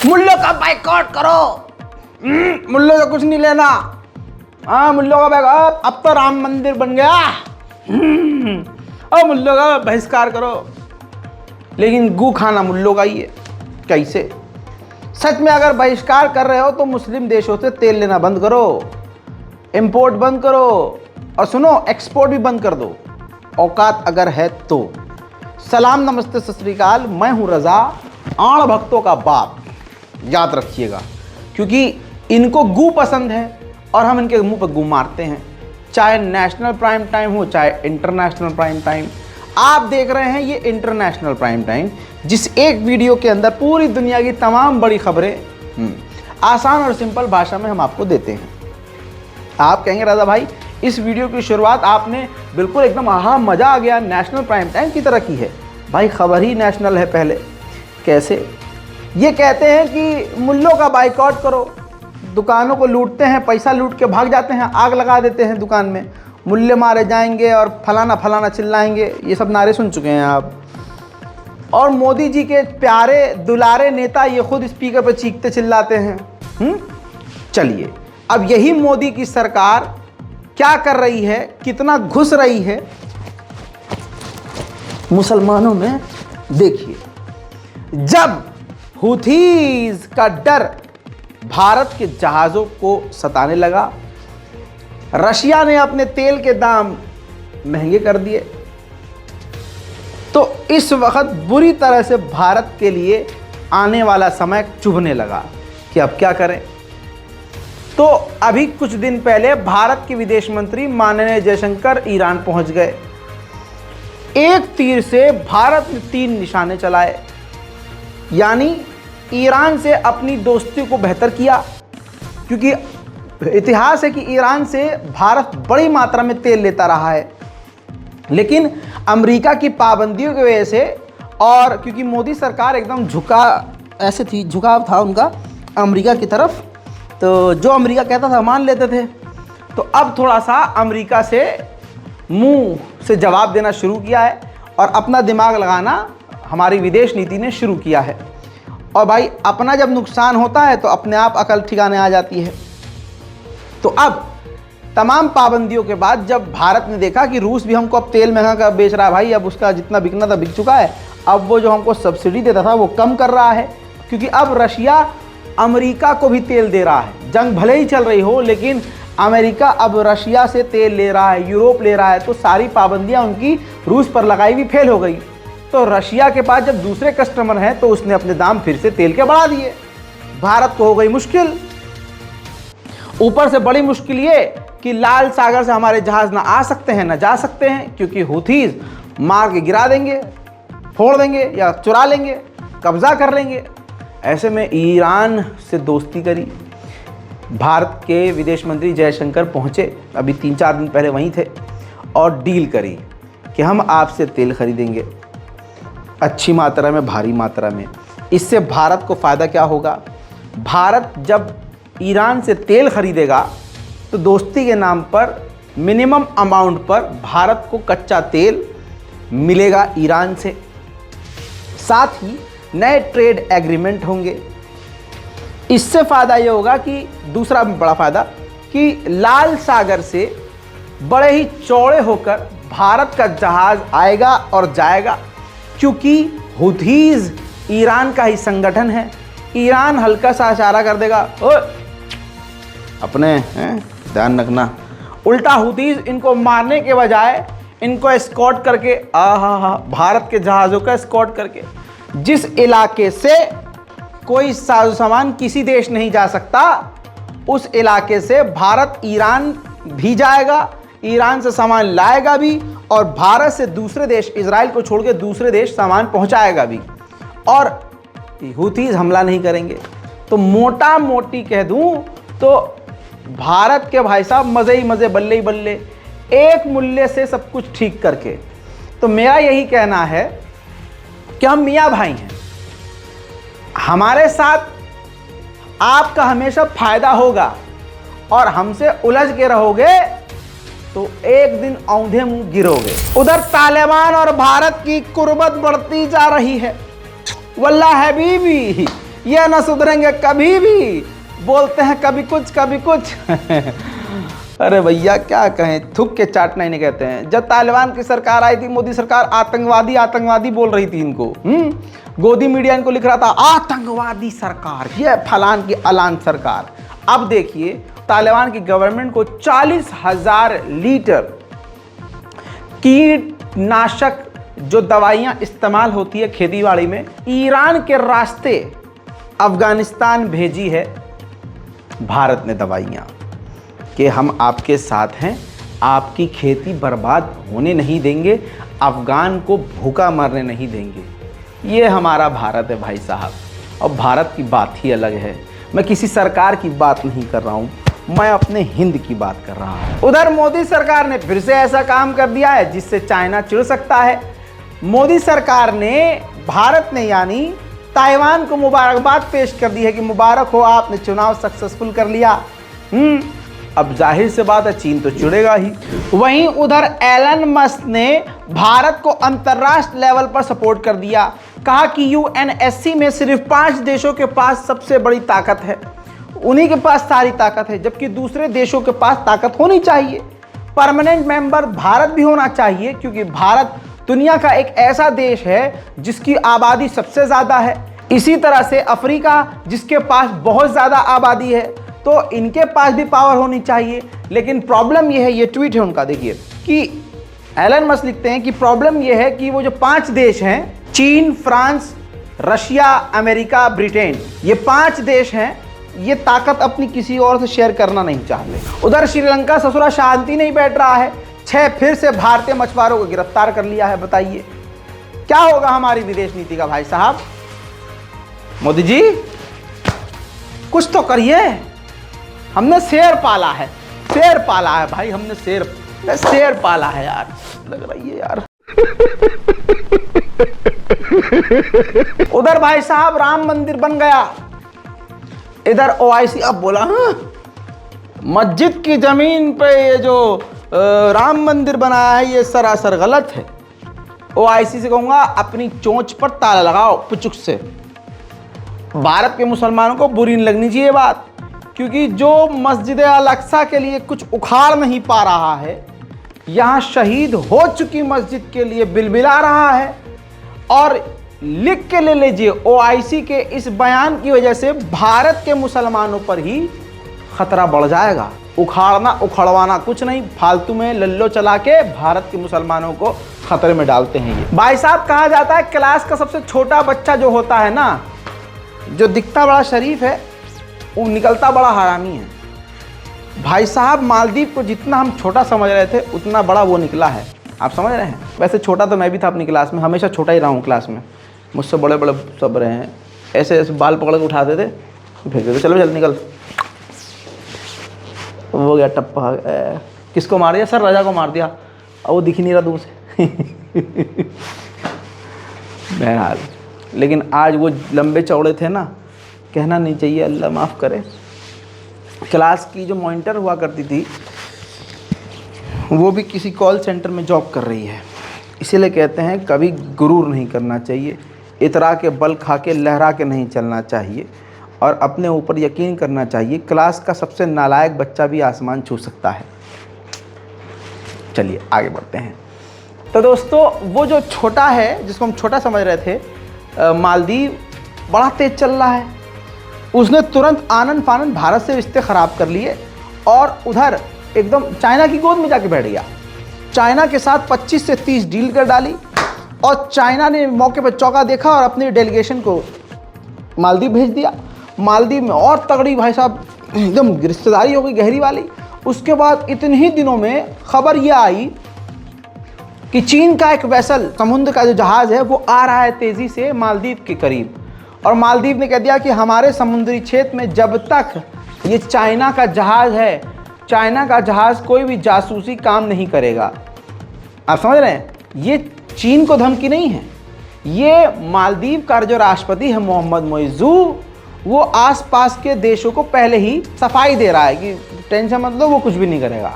मुल्लों का बाइकआउट करो। मुल्लों से कुछ नहीं लेना। हाँ, मुल्लों का बाइकआउट, अब तो राम मंदिर बन गया। और मुल्लों का बहिष्कार करो। लेकिन गू खाना मुल्लों का ही है। कैसे? सच में अगर बहिष्कार कर रहे हो तो मुस्लिम देशों से तेल लेना बंद करो, इंपोर्ट बंद करो, और सुनो, एक्सपोर्ट भी बंद कर दो, औकात अगर है तो। सलाम, नमस्ते, सत श्री अकाल। मैं हूं रजा, आण भक्तों का बाप। याद रखिएगा, क्योंकि इनको गू पसंद है और हम इनके मुंह पर गू मारते हैं, चाहे नेशनल प्राइम टाइम हो चाहे इंटरनेशनल प्राइम टाइम। आप देख रहे हैं ये इंटरनेशनल प्राइम टाइम, जिस एक वीडियो के अंदर पूरी दुनिया की तमाम बड़ी खबरें आसान और सिंपल भाषा में हम आपको देते हैं। आप कहेंगे राजा भाई, इस वीडियो की शुरुआत आपने बिल्कुल एकदम आहा मज़ा आ गया, नेशनल प्राइम टाइम की तरह की है। भाई खबर ही नेशनल है पहले। कैसे? ये कहते हैं कि मुल्लों का बाइकआउट करो, दुकानों को लूटते हैं, पैसा लूट के भाग जाते हैं, आग लगा देते हैं दुकान में, मुल्ले मारे जाएंगे और फलाना फलाना चिल्लाएंगे। ये सब नारे सुन चुके हैं आप। और मोदी जी के प्यारे दुलारे नेता ये खुद स्पीकर पर चीखते चिल्लाते हैं। चलिए, अब यही मोदी की सरकार क्या कर रही है, कितना घुस रही है मुसलमानों में, देखिए। जब हुथीज का डर भारत के जहाज़ों को सताने लगा, रशिया ने अपने तेल के दाम महंगे कर दिए, तो इस वक्त बुरी तरह से भारत के लिए आने वाला समय चुभने लगा कि अब क्या करें। तो अभी कुछ दिन पहले भारत के विदेश मंत्री माननीय जयशंकर ईरान पहुंच गए। एक तीर से भारत ने 3 निशाने चलाए, यानी ईरान से अपनी दोस्ती को बेहतर किया, क्योंकि इतिहास है कि ईरान से भारत बड़ी मात्रा में तेल लेता रहा है। लेकिन अमेरिका की पाबंदियों की वजह से, और क्योंकि मोदी सरकार एकदम झुकाव था उनका अमेरिका की तरफ, तो जो अमेरिका कहता था मान लेते थे। तो अब थोड़ा सा अमेरिका से मुंह से जवाब देना शुरू किया है और अपना दिमाग लगाना हमारी विदेश नीति ने शुरू किया है। और भाई, अपना जब नुकसान होता है तो अपने आप अकल ठिकाने आ जाती है। तो अब तमाम पाबंदियों के बाद जब भारत ने देखा कि रूस भी हमको अब तेल महंगा का बेच रहा है, भाई अब उसका जितना बिकना था बिक चुका है, अब वो जो हमको सब्सिडी देता था वो कम कर रहा है, क्योंकि अब रशिया अमेरिका को भी तेल दे रहा है। जंग भले ही चल रही हो, लेकिन अमेरिका अब रशिया से तेल ले रहा है, यूरोप ले रहा है, तो सारी पाबंदियां उनकी रूस पर लगाई हुई फेल हो गई। तो रशिया के पास जब दूसरे कस्टमर हैं तो उसने अपने दाम फिर से तेल के बढ़ा दिए। भारत को हो गई मुश्किल। ऊपर से बड़ी मुश्किल ये कि लाल सागर से हमारे जहाज ना आ सकते हैं ना जा सकते हैं, क्योंकि हुथीज मार के गिरा देंगे, फोड़ देंगे या चुरा लेंगे, कब्जा कर लेंगे। ऐसे में ईरान से दोस्ती करी। भारत के विदेश मंत्री जयशंकर पहुंचे, अभी 3-4 दिन पहले वहीं थे, और डील करी कि हम आपसे तेल खरीदेंगे अच्छी मात्रा में, भारी मात्रा में। इससे भारत को फ़ायदा क्या होगा? भारत जब ईरान से तेल खरीदेगा तो दोस्ती के नाम पर मिनिमम अमाउंट पर भारत को कच्चा तेल मिलेगा ईरान से। साथ ही नए ट्रेड एग्रीमेंट होंगे। इससे फ़ायदा ये होगा कि दूसरा बड़ा फ़ायदा कि लाल सागर से बड़े ही चौड़े होकर भारत का जहाज़ आएगा और जाएगा, क्योंकि हुथीज ईरान का ही संगठन है। ईरान हल्का सा इशारा कर देगा, ओ अपने ध्यान रखना। उल्टा हुथीज इनको मारने के बजाय इनको एस्कॉर्ट करके, भारत के जहाज़ों का एस्कॉर्ट करके, जिस इलाके से कोई साजो सामान किसी देश नहीं जा सकता, उस इलाके से भारत ईरान भी जाएगा, ईरान से सामान लाएगा भी, और भारत से दूसरे देश, इजराइल को छोड़ के दूसरे देश सामान पहुंचाएगा भी, और हुथीज हमला नहीं करेंगे। तो मोटा मोटी कह दूं तो भारत के भाई साहब मज़े ही मज़े, बल्ले ही बल्ले, एक मूल्य से सब कुछ ठीक करके। तो मेरा यही कहना है कि हम मियाँ भाई हैं, हमारे साथ आपका हमेशा फायदा होगा, और हमसे उलझ के रहोगे तो एक दिन औंधे मुंह गिरोगे। उधर तालिबान और भारत की कुर्बत बढ़ती जा रही है। वल्लाह हबीबी, ये ना सुधरेंगे कभी भी, बोलते हैं कभी कुछ कभी कुछ। अरे भैया क्या कहें, थूक के चाटना ही नहीं कहते हैं। जब तालिबान की सरकार आई थी, मोदी सरकार आतंकवादी आतंकवादी बोल रही थी इनको, गोदी मीडिया इनको लिख रहा था आतंकवादी सरकार, ये फलान की अलान सरकार। अब देखिए तालिबान की गवर्नमेंट को 40,000 लीटर कीटनाशक जो दवाइयां इस्तेमाल होती है खेतीबाड़ी में, ईरान के रास्ते अफगानिस्तान भेजी है भारत ने दवाइयां, कि हम आपके साथ हैं, आपकी खेती बर्बाद होने नहीं देंगे, अफगान को भूखा मरने नहीं देंगे। ये हमारा भारत है भाई साहब, और भारत की बात ही अलग है। मैं किसी सरकार की बात नहीं कर रहा हूँ, मैं अपने हिंद की बात कर रहा हूँ। उधर मोदी सरकार ने फिर से ऐसा काम कर दिया है जिससे चाइना चिढ़ सकता है। मोदी सरकार ने, भारत ने यानी ताइवान को मुबारकबाद पेश कर दी है कि मुबारक हो, आपने चुनाव सक्सेसफुल कर लिया। अब जाहिर से बात है चीन तो चिढ़ेगा ही। वहीं उधर एलन मस्क ने भारत को अंतर्राष्ट्रीय लेवल पर सपोर्ट कर दिया, कहा कि यूएनएससी में सिर्फ 5 देशों के पास सबसे बड़ी ताकत है, उन्हीं के पास सारी ताकत है, जबकि दूसरे देशों के पास ताकत होनी चाहिए। परमानेंट मेंबर भारत भी होना चाहिए, क्योंकि भारत दुनिया का एक ऐसा देश है जिसकी आबादी सबसे ज़्यादा है। इसी तरह से अफ्रीका जिसके पास बहुत ज़्यादा आबादी है, तो इनके पास भी पावर होनी चाहिए। लेकिन प्रॉब्लम यह है, ये ट्वीट है उनका देखिए, कि एलन मस्क लिखते हैं कि प्रॉब्लम यह है कि वो जो 5 देश हैं, चीन, फ्रांस, रशिया, अमेरिका, ब्रिटेन, ये 5 देश हैं, ये ताकत अपनी किसी और से शेयर करना नहीं चाहते। उधर श्रीलंका ससुरा शांति नहीं बैठ रहा है, 6 फिर से भारतीय मछुआरों को गिरफ्तार कर लिया है। बताइए क्या होगा हमारी विदेश नीति का भाई साहब? मोदी जी कुछ तो करिए। हमने शेर पाला है, शेर पाला है भाई, हमने शेर पाला है यार, लग रही है यार। उधर भाई साहब राम मंदिर बन गया, इधर ओआईसी अब बोला मस्जिद की जमीन पे ये जो राम मंदिर बनाया है ये सरासर गलत है। ओआईसी से कहूंगा अपनी चोंच पर ताला लगाओ पुचुक से। भारत के मुसलमानों को बुरी नहीं लगनी चाहिए बात, क्योंकि जो मस्जिद अल-अक्सा के लिए कुछ उखाड़ नहीं पा रहा है, यहाँ शहीद हो चुकी मस्जिद के लिए बिलबिला रहा है। और लिख के ले लीजिए, ओआईसी के इस बयान की वजह से भारत के मुसलमानों पर ही खतरा बढ़ जाएगा। उखाड़ना उखड़वाना कुछ नहीं, फालतू में लल्लो चला के भारत के मुसलमानों को खतरे में डालते हैं ये। भाई साहब कहा जाता है क्लास का सबसे छोटा बच्चा जो होता है ना, जो दिखता बड़ा शरीफ है, वो निकलता बड़ा हरामी है। भाई साहब मालदीव को जितना हम छोटा समझ रहे थे उतना बड़ा वो निकला है, आप समझ रहे हैं। वैसे छोटा तो मैं भी था अपनी क्लास में, हमेशा छोटा ही रहा हूँ क्लास में, मुझसे बड़े बड़े सब रहे हैं। ऐसे ऐसे बाल पकड़ के उठाते थे, फेंक देते, चलो चल निकल, वो गया टप्पा। किसको मार दिया? सर रजा को मार दिया, और वो दिख ही नहीं रहा दूर से। बहरहाल, लेकिन आज वो लंबे चौड़े थे ना, कहना नहीं चाहिए, अल्लाह माफ़ करे। क्लास की जो मॉनिटर हुआ करती थी वो भी किसी कॉल सेंटर में जॉब कर रही है, इसीलिए कहते हैं कभी गुरूर नहीं करना चाहिए, इतरा के बल खा के लहरा के नहीं चलना चाहिए, और अपने ऊपर यकीन करना चाहिए। क्लास का सबसे नालायक बच्चा भी आसमान छू सकता है। चलिए आगे बढ़ते हैं। तो दोस्तों वो जो छोटा है, जिसको हम छोटा समझ रहे थे, मालदीव बड़ा तेज चल रहा है, उसने तुरंत आनन फानन भारत से रिश्ते ख़राब कर लिए और उधर एकदम चाइना की गोद में जाके बैठ गया। चाइना के साथ 25 से 30 डील कर डाली, और चाइना ने मौके पर चौका देखा और अपनी डेलीगेशन को मालदीव भेज दिया। मालदीव में और तगड़ी भाई साहब एकदम रिश्तेदारी हो गई गहरी वाली। उसके बाद इतने ही दिनों में खबर यह आई कि चीन का एक वेसल, समुद्र का जो जहाज़ है, वो आ रहा है तेज़ी से मालदीव के करीब, और मालदीव ने कह दिया कि हमारे समुद्री क्षेत्र में जब तक ये चाइना का जहाज़ है, चाइना का जहाज़ कोई भी जासूसी काम नहीं करेगा। आप समझ रहे हैं, ये चीन को धमकी नहीं है, ये मालदीव का जो राष्ट्रपति है मोहम्मद मोइज़ू, वो आसपास के देशों को पहले ही सफाई दे रहा है कि टेंशन मत लो, वो कुछ भी नहीं करेगा।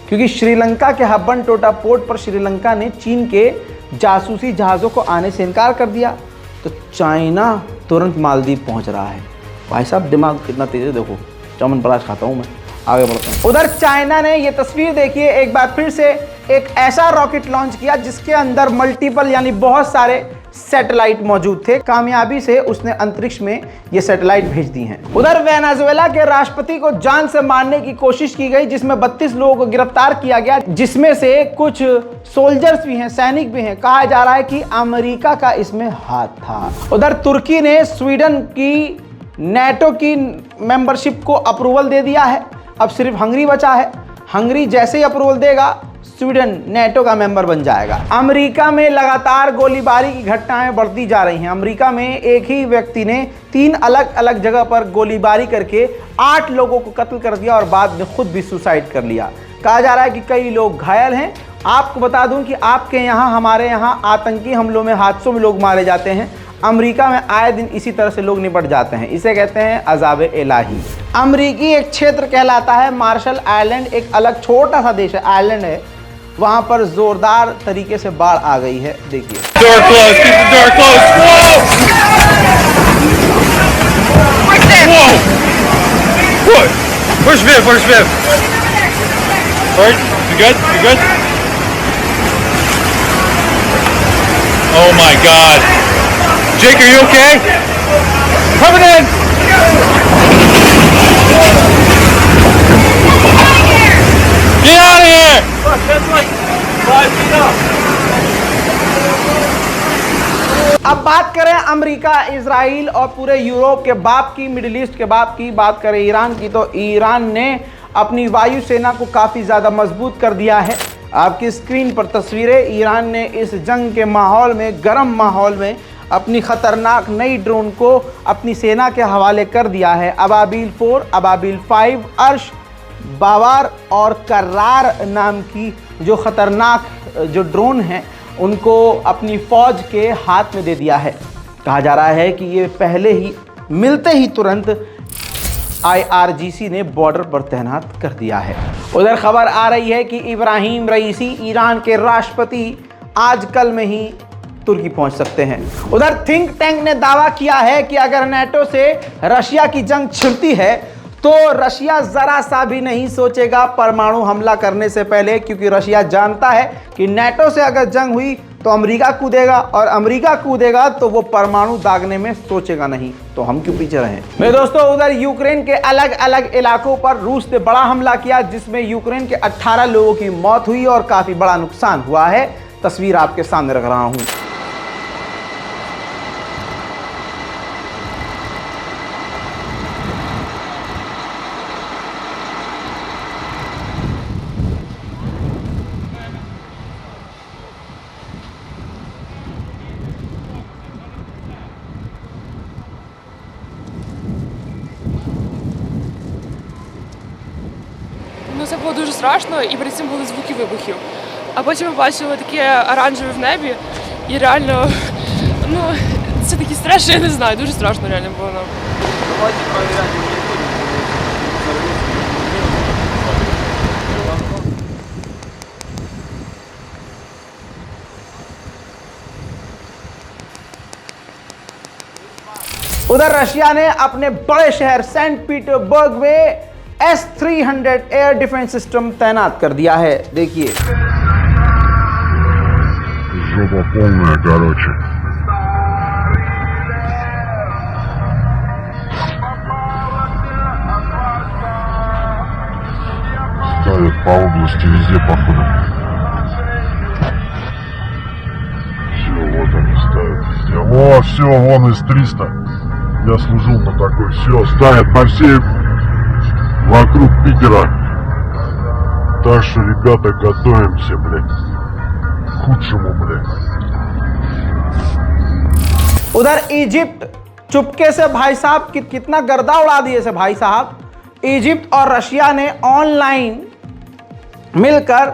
क्योंकि श्रीलंका के हब्बन टोटा पोर्ट पर श्रीलंका ने चीन के जासूसी जहाज़ों को आने से इनकार कर दिया, तो चाइना तुरंत मालदीव पहुंच रहा है। भाई साहब दिमाग कितना तेज है, देखो च्यवनप्राश खाता हूं मैं। आगे बढ़ते हैं। उधर चाइना ने ये तस्वीर देखिए, एक बार फिर से एक ऐसा रॉकेट लॉन्च किया जिसके अंदर मल्टीपल यानी बहुत सारे सैटेलाइट मौजूद थे। कामयाबी से उसने अंतरिक्ष में ये सैटेलाइट भेज दी हैं। उधर वेनेजुएला के राष्ट्रपति को जान से मारने की कोशिश की गई, जिसमें 32 लोगों को गिरफ्तार किया गया, जिसमें से कुछ सोल्जर्स भी हैं, सैनिक भी हैं। कहा जा रहा है कि अमेरिका का इसमें हाथ था। उधर तुर्की ने स्वीडन की नेटो की मेंबरशिप को अप्रूवल दे दिया है। अब सिर्फ हंगरी बचा है। हंगरी जैसे ही अप्रूवल देगा, स्वीडन नेटो का मेंबर बन जाएगा। अमेरिका में लगातार गोलीबारी की घटनाएं बढ़ती जा रही हैं। अमेरिका में एक ही व्यक्ति ने 3 अलग अलग जगह पर गोलीबारी करके 8 लोगों को कत्ल कर दिया और बाद में खुद भी सुसाइड कर लिया। कहा जा रहा है कि कई लोग घायल हैं। आपको बता दूं कि आपके यहाँ, हमारे यहाँ आतंकी हमलों में, हादसों में लोग मारे जाते हैं। अमेरिका में आए दिन इसी तरह से लोग निपट जाते हैं। इसे कहते हैं अज़ाब इलाही। अमेरिकी एक क्षेत्र कहलाता है मार्शल आइलैंड, एक अलग छोटा सा देश है, आइलैंड है। वहां पर जोरदार तरीके से बाढ़ आ गई है। देखिए Oh my God. Jake, are you okay? Coming in. Get out of here. Look, that's like 5 feet up. अब बात करें अमेरिका, इजराइल और पूरे यूरोप के बाप की, मिडिल ईस्ट के बाप की बात करें ईरान की, तो ईरान ने अपनी वायुसेना को काफ़ी ज़्यादा मजबूत कर दिया है। आपकी स्क्रीन पर तस्वीरें। ईरान ने इस जंग के माहौल में, गर्म माहौल में अपनी ख़तरनाक नई ड्रोन को अपनी सेना के हवाले कर दिया है। अबाबील 4, अबाबील 5, अर्श, बावार और कर्रार नाम की जो ख़तरनाक जो ड्रोन हैं, उनको अपनी फ़ौज के हाथ में दे दिया है। कहा जा रहा है कि ये पहले ही मिलते ही तुरंत IRGC ने बॉर्डर पर तैनात कर दिया है। उधर खबर आ रही है कि इब्राहिम रईसी, ईरान के राष्ट्रपति, आज कल में ही तुर्की पहुंच सकते हैं। उधर थिंक टैंक ने दावा किया है कि अगर नेटो से रशिया की जंग छिड़ती है तो रशिया जरा सा भी नहीं सोचेगा परमाणु हमला करने से पहले, क्योंकि रशिया जानता है कि नेटो से अगर जंग हुई तो अमेरिका कूदेगा, और अमेरिका कूदेगा तो वो परमाणु दागने में सोचेगा नहीं। तो हम क्यों पीछे रहें। मेरे दोस्तों, उधर यूक्रेन के अलग अलग इलाकों पर रूस ने बड़ा हमला किया, जिसमें यूक्रेन के 18 लोगों की मौत हुई और काफी बड़ा नुकसान हुआ है। तस्वीर आपके सामने रख रहा हूं। Ну, це було дуже страшно, і перед цим були звуки вибухів. А потім ми бачили таке оранжеве в небі, і реально, ну, це такий стрес, що я не знаю, дуже страшно реально було нам. Давайте проверять. उधर रशिया ने अपने बड़े शहर सेंट पीटर्सबर्ग में S-300 एयर डिफेंस सिस्टम तैनात कर दिया है। देखिए жопа полная, короче. Ставят по области везде, походу. Все, вот они ставят везде. О, все, вон из 300. Я служил на такой. Все, ставят по всей вокруг Питера. Так что, ребята, готовимся, блядь, к худшему, блядь. उधर इजिप्ट चुपके से भाई साहब कितना गर्दा उड़ा दिए से भाई साहब। इजिप्ट और रशिया ने ऑनलाइन मिलकर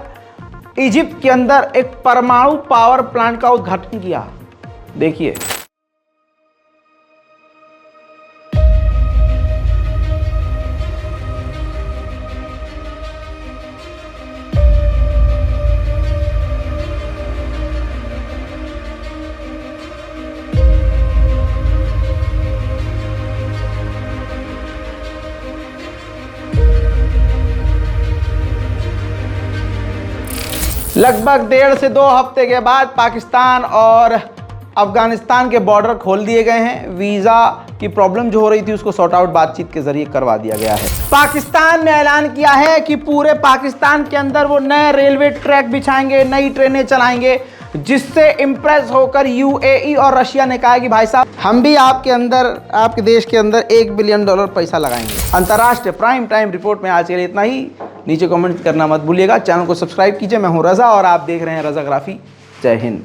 इजिप्ट के अंदर एक परमाणु पावर प्लांट का उद्घाटन किया। देखिए लगभग 1.5 से 2 हफ्ते के बाद पाकिस्तान और अफगानिस्तान के बॉर्डर खोल दिए गए हैं। वीज़ा की प्रॉब्लम जो हो रही थी उसको सॉर्ट आउट बातचीत के जरिए करवा दिया गया है। पाकिस्तान ने ऐलान किया है कि पूरे पाकिस्तान के अंदर वो नए रेलवे ट्रैक बिछाएंगे, नई ट्रेनें चलाएंगे, जिससे इंप्रेस होकर यूएई और रशिया ने कहा कि भाई साहब हम भी आपके देश के अंदर $1 बिलियन पैसा लगाएंगे। अंतर्राष्ट्रीय प्राइम टाइम रिपोर्ट में आज के लिए इतना ही। नीचे कमेंट करना मत भूलिएगा। चैनल को सब्सक्राइब कीजिए। मैं हूं रजा और आप देख रहे हैं रजाग्राफी। जय हिंद।